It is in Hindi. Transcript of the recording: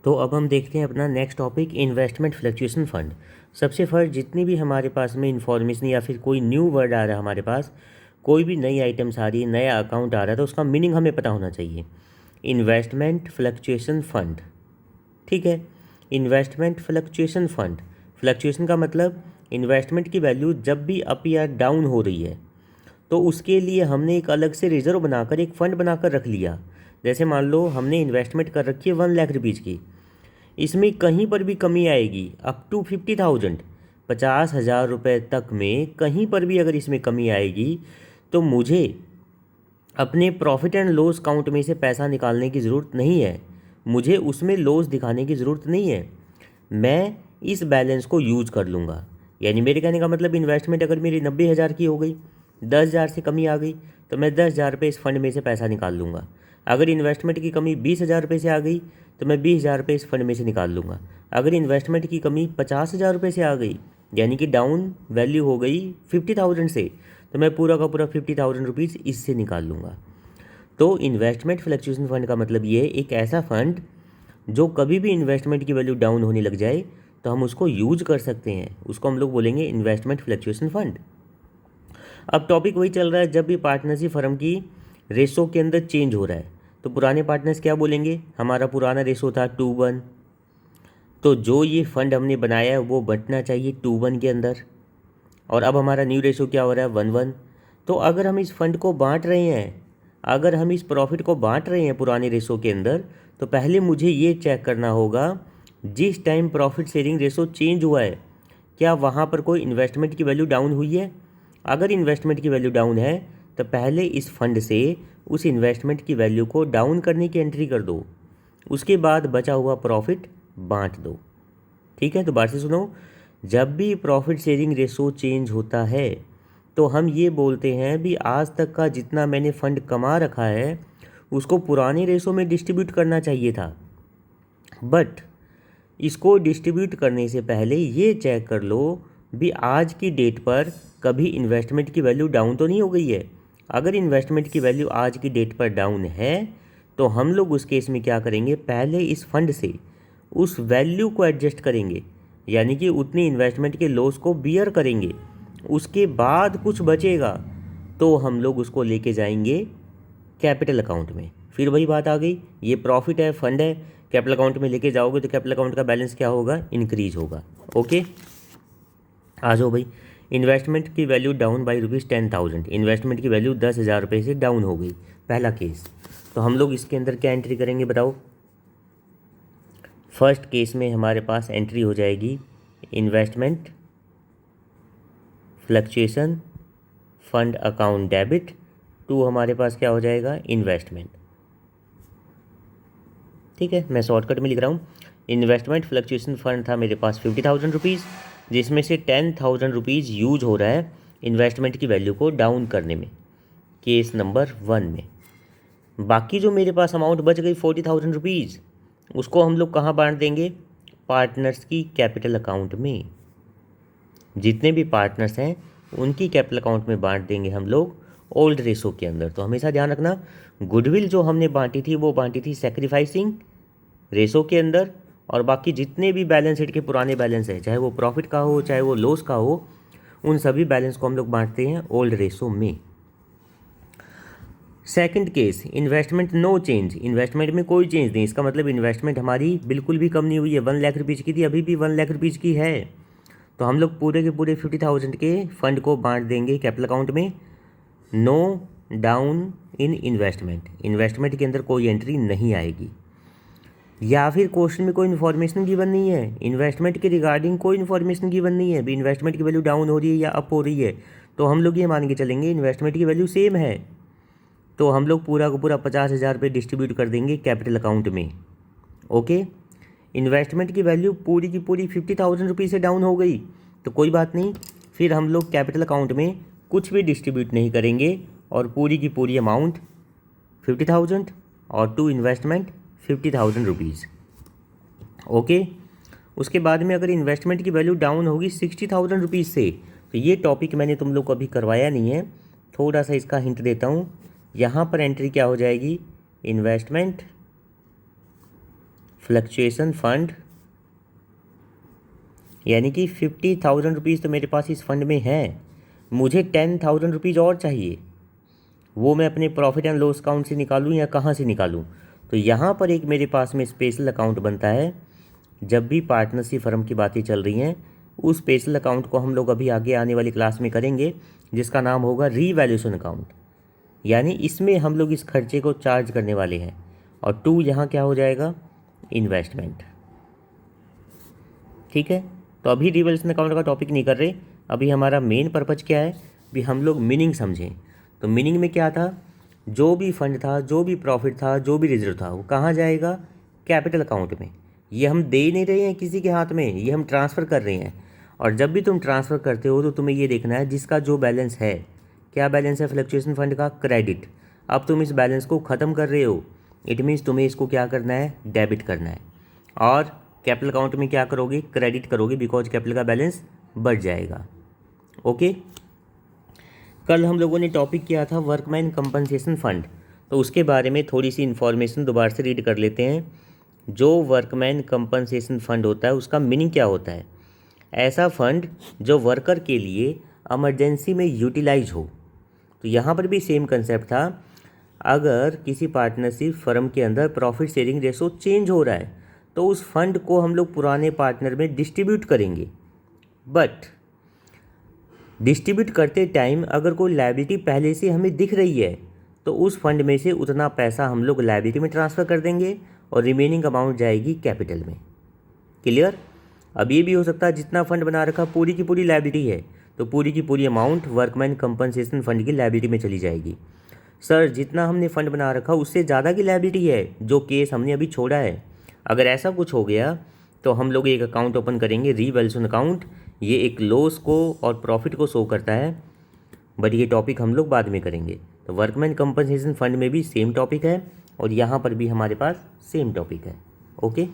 तो अब हम देखते हैं अपना next topic, investment fluctuation fund. सबसे फर्स्ट जितनी भी हमारे पास में इन्फॉर्मेशन या फिर कोई न्यू वर्ड आ रहा है हमारे पास, कोई भी नई आइटम्स आ रही है, नया अकाउंट आ रहा है, तो उसका मीनिंग हमें पता होना चाहिए। इन्वेस्टमेंट फ्लक्चुएशन फंड, ठीक है। इन्वेस्टमेंट फ्लक्चुएशन फंड, फ्लक्चुएशन का मतलब इन्वेस्टमेंट की वैल्यू जब भी अप या डाउन हो रही है तो उसके लिए हमने एक अलग से रिजर्व बनाकर एक फ़ंड बनाकर रख लिया। जैसे मान लो हमने इन्वेस्टमेंट कर रखी है 1 लाख रुपीज़ की, इसमें कहीं पर भी कमी आएगी अप टू 50,000, 50,000 रुपये तक में कहीं पर भी अगर इसमें कमी आएगी तो मुझे अपने प्रॉफिट एंड लॉस काउंट में से पैसा निकालने की ज़रूरत नहीं है, मुझे उसमें लॉस दिखाने की ज़रूरत नहीं है, मैं इस बैलेंस को यूज कर लूँगा। यानी मेरे कहने का मतलब इन्वेस्टमेंट अगर मेरी 90,000 की हो गई, 10,000 से कमी आ गई तो मैं 10,000 रुपये इस फंड में से पैसा निकाल लूँगा। अगर इन्वेस्टमेंट की कमी 20,000 रुपये से आ गई तो मैं 20,000 रुपये इस फंड में से निकाल लूँगा। अगर इन्वेस्टमेंट की कमी 50,000 रुपये से आ गई, यानी कि डाउन वैल्यू हो गई 50,000 से, तो मैं पूरा का पूरा 50,000 रुपीज़ इससे निकाल लूँगा। तो इन्वेस्टमेंट फ्लक्चुएशन फंड का मतलब ये एक ऐसा फंड जो कभी भी इन्वेस्टमेंट की वैल्यू डाउन होने लग जाए तो हम उसको यूज कर सकते हैं, उसको हम लोग बोलेंगे इन्वेस्टमेंट फ्लक्चुएशन फंड। अब टॉपिक वही चल रहा है, जब भी पार्टनरशिप फर्म की रेशो के अंदर चेंज हो रहा है तो पुराने पार्टनर्स क्या बोलेंगे, हमारा पुराना रेशो था 2:1, तो जो ये फंड हमने बनाया है वो बंटना चाहिए 2:1 के अंदर, और अब हमारा न्यू रेशो क्या हो रहा है 1:1। तो अगर हम इस फंड को बांट रहे हैं, अगर हम इस प्रॉफिट को बांट रहे हैं पुराने रेशो के अंदर, तो पहले मुझे ये चेक करना होगा जिस time profit sharing ratio change हुआ है क्या वहाँ पर कोई इन्वेस्टमेंट की वैल्यू डाउन हुई है। अगर इन्वेस्टमेंट की वैल्यू डाउन है तो पहले इस फंड से उस इन्वेस्टमेंट की वैल्यू को डाउन करने की एंट्री कर दो, उसके बाद बचा हुआ प्रॉफिट बांट दो। ठीक है, तो बात से सुनो, जब भी प्रॉफिट शेयरिंग रेशो चेंज होता है तो हम ये बोलते हैं भी आज तक का जितना मैंने फंड कमा रखा है उसको पुराने रेशो में डिस्ट्रीब्यूट करना चाहिए था, बट इसको डिस्ट्रीब्यूट करने से पहले ये चेक कर लो भी आज की डेट पर कभी इन्वेस्टमेंट की वैल्यू डाउन तो नहीं हो गई है। अगर इन्वेस्टमेंट की वैल्यू आज की डेट पर डाउन है तो हम लोग उस केस में क्या करेंगे, पहले इस फंड से उस वैल्यू को एडजस्ट करेंगे, यानी कि उतनी इन्वेस्टमेंट के लॉस को बियर करेंगे, उसके बाद कुछ बचेगा तो हम लोग उसको लेके जाएंगे कैपिटल अकाउंट में। फिर वही बात आ गई, ये प्रॉफिट है, फंड है, कैपिटल अकाउंट में लेके जाओगे तो कैपिटल अकाउंट का बैलेंस क्या होगा, इंक्रीज होगा। ओके, आ जाओ भाई, इन्वेस्टमेंट की वैल्यू डाउन बाई ₹10,000, इन्वेस्टमेंट की वैल्यू 10,000 रुपये से डाउन हो गई, पहला केस। तो हम लोग इसके अंदर क्या एंट्री करेंगे बताओ। फर्स्ट केस में हमारे पास एंट्री हो जाएगी investment fluctuation fund account debit to, हमारे पास क्या हो जाएगा, इन्वेस्टमेंट। ठीक है, मैं शॉर्टकट में लिख रहा हूँ। इन्वेस्टमेंट फ्लक्चुएशन फंड था मेरे पास 50,000 रुपीज़, जिसमें से 10,000 रुपीज़ यूज हो रहा है इन्वेस्टमेंट की वैल्यू को डाउन करने में, केस नंबर 1 में। बाकी जो मेरे पास अमाउंट बच गई 40,000 रुपीज़, उसको हम लोग कहाँ बांट देंगे, पार्टनर्स की कैपिटल अकाउंट में। जितने भी पार्टनर्स हैं उनकी कैपिटल अकाउंट में बांट देंगे हम लोग ओल्ड रेशो के अंदर। तो हमेशा ध्यान रखना, गुडविल जो हमने बांटी थी वो बांटी थी सेक्रीफाइसिंग रेशो के अंदर, और बाकी जितने भी बैलेंस शीट के पुराने बैलेंस है, चाहे वो प्रॉफिट का हो चाहे वो लॉस का हो, उन सभी बैलेंस को हम लोग बांटते हैं ओल्ड रेशो में। Second case, investment no change, investment में कोई चेंज नहीं, इसका मतलब इन्वेस्टमेंट हमारी बिल्कुल भी कम नहीं हुई है, 1 लाख रुपीज़ की थी अभी भी 1 लाख रुपीज़ की है। तो हम लोग पूरे के पूरे 50,000 के फंड को बांट देंगे कैपिटल अकाउंट में। No down in investment, investment के अंदर कोई एंट्री नहीं आएगी। या फिर क्वेश्चन में कोई इन्फॉर्मेशन गिवन नहीं है, इन्वेस्टमेंट के रिगार्डिंग कोई इन्फॉर्मेशन गिवन नहीं है भी इन्वेस्टमेंट की वैल्यू डाउन हो रही है या अप हो रही है, तो हम लोग ये मान के चलेंगे इन्वेस्टमेंट की वैल्यू सेम है, तो हम लोग पूरा का पूरा 50,000 रुपये डिस्ट्रीब्यूट कर देंगे कैपिटल अकाउंट में। ओके, इन्वेस्टमेंट की वैल्यू पूरी की पूरी 50,000 रुपीज़ से डाउन हो गई तो कोई बात नहीं, फिर हम लोग कैपिटल अकाउंट में कुछ भी डिस्ट्रीब्यूट नहीं करेंगे और पूरी की पूरी अमाउंट 50,000 और टू इन्वेस्टमेंट 50,000 रुपीज़। ओके, उसके बाद में अगर इन्वेस्टमेंट की वैल्यू डाउन होगी 60,000 रुपीज़ से, तो ये टॉपिक मैंने तुम लोग को अभी करवाया नहीं है, थोड़ा सा इसका हिंट देता हूँ। यहाँ पर एंट्री क्या हो जाएगी, इन्वेस्टमेंट फ्लक्चुएशन फंड, यानी कि 50,000 रुपीज़ तो मेरे पास इस फंड में है, मुझे 10,000 रुपीज़ और चाहिए, वो मैं अपने प्रॉफिट एंड लॉस अकाउंट से निकालूं या कहाँ से निकालूं? तो यहाँ पर एक मेरे पास में स्पेशल अकाउंट बनता है। जब भी पार्टनरशिप फर्म की बातें चल रही हैं, उस स्पेशल अकाउंट को हम लोग अभी आगे आने वाली क्लास में करेंगे, जिसका नाम होगा रीवैल्यूएशन अकाउंट। यानी इसमें हम लोग इस खर्चे को चार्ज करने वाले हैं। और 2 यहाँ क्या हो जाएगा? इन्वेस्टमेंट। ठीक है, तो अभी रीवैल्यूएशन अकाउंट का टॉपिक नहीं कर रहे, अभी हमारा मेन पर्पज़ क्या है भी हम लोग मीनिंग समझें। तो मीनिंग में क्या था? जो भी फंड था, जो भी प्रॉफिट था, जो भी रिजर्व था, वो कहाँ जाएगा? कैपिटल अकाउंट में। ये हम दे नहीं रहे हैं किसी के हाथ में, ये हम ट्रांसफ़र कर रहे हैं। और जब भी तुम ट्रांसफ़र करते हो तो तुम्हें ये देखना है जिसका जो बैलेंस है, क्या बैलेंस है फ्लक्चुएशन फंड का? क्रेडिट। अब तुम इस बैलेंस को ख़त्म कर रहे हो, इट मीन्स तुम्हें इसको क्या करना है? डेबिट करना है। और कैपिटल अकाउंट में क्या करोगे? क्रेडिट करोगे, बिकॉज कैपिटल का बैलेंस बढ़ जाएगा। ओके, कल हम लोगों ने टॉपिक किया था वर्कमैन कंपनसेशन फ़ंड, तो उसके बारे में थोड़ी सी इन्फॉर्मेशन दोबारा से रीड कर लेते हैं। जो वर्कमैन कंपनसेशन फ़ंड होता है उसका मीनिंग क्या होता है? ऐसा फ़ंड जो वर्कर के लिए इमरजेंसी में यूटिलाइज हो। तो यहाँ पर भी सेम कंसेप्ट था। अगर किसी पार्टनरशिप फर्म के अंदर प्रॉफिट शेयरिंग रेशो चेंज हो रहा है तो उस फंड को हम लोग पुराने पार्टनर में डिस्ट्रीब्यूट करेंगे। बट डिस्ट्रीब्यूट करते टाइम अगर कोई लायबिलिटी पहले से हमें दिख रही है तो उस फंड में से उतना पैसा हम लोग लायबिलिटी में ट्रांसफ़र कर देंगे और रिमेनिंग अमाउंट जाएगी कैपिटल में। क्लियर? अब ये भी हो सकता है जितना फंड बना रखा पूरी की पूरी लायबिलिटी है तो पूरी की पूरी अमाउंट वर्कमैन कंपनसेशन फंड की लायबिलिटी में चली जाएगी। सर जितना हमने फ़ंड बना रखा उससे ज़्यादा की लायबिलिटी है, जो केस हमने अभी छोड़ा है। अगर ऐसा कुछ हो गया तो हम लोग एक अकाउंट ओपन करेंगे, रीवैल्यूएशन अकाउंट। ये एक लॉस को और प्रॉफिट को शो करता है, बट ये टॉपिक हम लोग बाद में करेंगे। तो वर्कमैन कंपनसेशन फंड में भी सेम टॉपिक है और यहाँ पर भी हमारे पास सेम टॉपिक है। ओके।